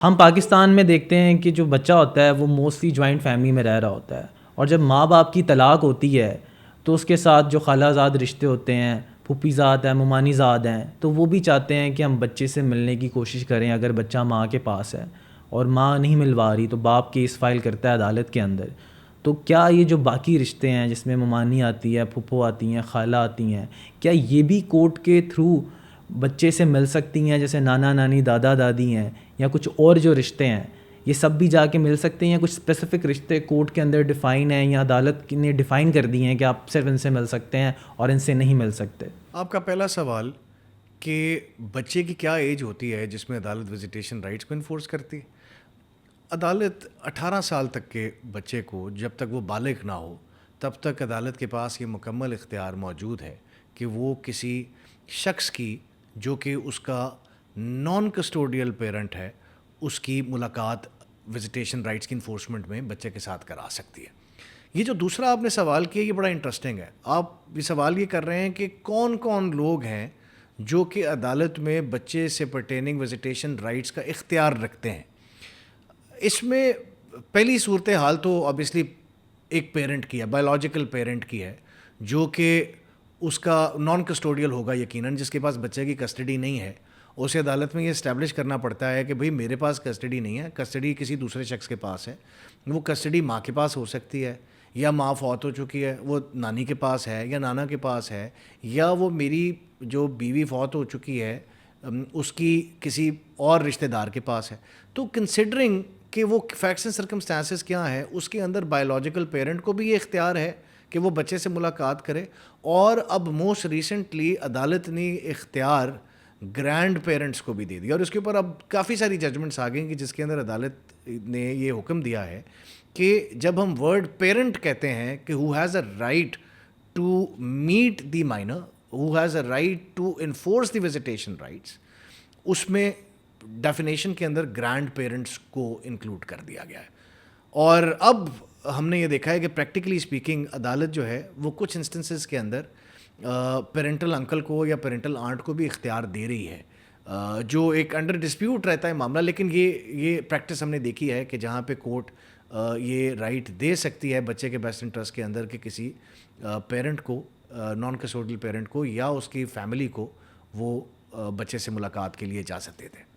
ہم پاکستان میں دیکھتے ہیں کہ جو بچہ ہوتا ہے وہ موسٹلی جوائنٹ فیملی میں رہ رہا ہوتا ہے، اور جب ماں باپ کی طلاق ہوتی ہے تو اس کے ساتھ جو خالہ زاد رشتے ہوتے ہیں، پھوپھی زاد ہیں، ممانی زاد ہیں، تو وہ بھی چاہتے ہیں کہ ہم بچے سے ملنے کی کوشش کریں اگر بچہ ماں کے پاس ہے، اور ماں نہیں ملوا رہی تو باپ کیس فائل کرتا ہے عدالت کے اندر۔ تو کیا یہ جو باقی رشتے ہیں جس میں ممانی آتی ہے، پھپھو آتی ہیں، خالہ آتی ہیں، کیا یہ بھی کورٹ کے تھرو بچے سے مل سکتی ہیں، جیسے نانا نانی دادا دادی ہیں، یا کچھ اور جو رشتے ہیں یہ سب بھی جا کے مل سکتے ہیں، یا کچھ اسپیسیفک رشتے کورٹ کے اندر ڈیفائن ہیں یا عدالت نے ڈیفائن کر دی ہیں کہ آپ صرف ان سے مل سکتے ہیں اور ان سے نہیں مل سکتے؟ آپ کا پہلا سوال کہ بچے کی کیا ایج ہوتی ہے جس میں عدالت وزیٹیشن رائٹس کو انفورس کرتی ہے؟ عدالت 18 سال تک کے بچے کو، جب تک وہ بالغ نہ ہو تب تک عدالت کے پاس یہ مکمل اختیار موجود ہے کہ وہ کسی شخص کی جو کہ اس کا نان کسٹوڈیل پیرنٹ ہے اس کی ملاقات وزیٹیشن رائٹس کی انفورسمنٹ میں بچے کے ساتھ کرا سکتی ہے۔ یہ جو دوسرا آپ نے سوال کیا یہ بڑا انٹرسٹنگ ہے۔ آپ یہ سوال یہ کر رہے ہیں کہ کون کون لوگ ہیں جو کہ عدالت میں بچے سے پرٹیننگ وزیٹیشن رائٹس کا اختیار رکھتے ہیں۔ اس میں پہلی صورتحال تو obviously ایک پیرنٹ کی ہے، بایولوجیکل پیرنٹ کی ہے، جو کہ اس کا نان کسٹوڈیل ہوگا یقیناً، جس کے پاس بچے کی کسٹڈی نہیں ہے۔ اسے عدالت میں یہ اسٹیبلش کرنا پڑتا ہے کہ بھئی میرے پاس کسٹڈی نہیں ہے، کسٹڈی کسی دوسرے شخص کے پاس ہے۔ وہ کسٹڈی ماں کے پاس ہو سکتی ہے، یا ماں فوت ہو چکی ہے وہ نانی کے پاس ہے یا نانا کے پاس ہے، یا وہ میری جو بیوی فوت ہو چکی ہے اس کی کسی اور رشتہ دار کے پاس ہے۔ تو کنسیڈرنگ کہ وہ فیکٹس اینڈ سرکمسٹانسز کیا ہیں، اس کے اندر بایولوجیکل پیرنٹ کو بھی یہ اختیار ہے کہ وہ بچے سے ملاقات کرے، اور اب موسٹ ریسنٹلی عدالت نے اختیار گرینڈ پیرنٹس کو بھی دے دیا، اور اس کے اوپر اب کافی ساری ججمنٹس آ گئی کہ جس کے اندر عدالت نے یہ حکم دیا ہے کہ جب ہم ورڈ پیرنٹ کہتے ہیں کہ who has a right to meet the minor, who has a right to enforce the visitation rights, اس میں ڈیفینیشن کے اندر گرینڈ پیرنٹس کو انکلوڈ کر دیا گیا ہے۔ اور اب ہم نے یہ دیکھا ہے کہ پریکٹیکلی اسپیکنگ عدالت جو ہے وہ کچھ انسٹنسز کے اندر پیرنٹل انکل کو یا پیرنٹل آنٹ کو بھی اختیار دے رہی ہے، جو ایک انڈر ڈسپیوٹ رہتا ہے معاملہ، لیکن یہ پریکٹس ہم نے دیکھی ہے کہ جہاں پہ کورٹ یہ رائٹ دے سکتی ہے بچے کے بیسٹ انٹرسٹ کے اندر کہ کسی پیرنٹ کو، نان کسٹوڈیل پیرنٹ کو یا اس کی فیملی کو، وہ بچے سے ملاقات کے لیے اجازت دیتے ہیں۔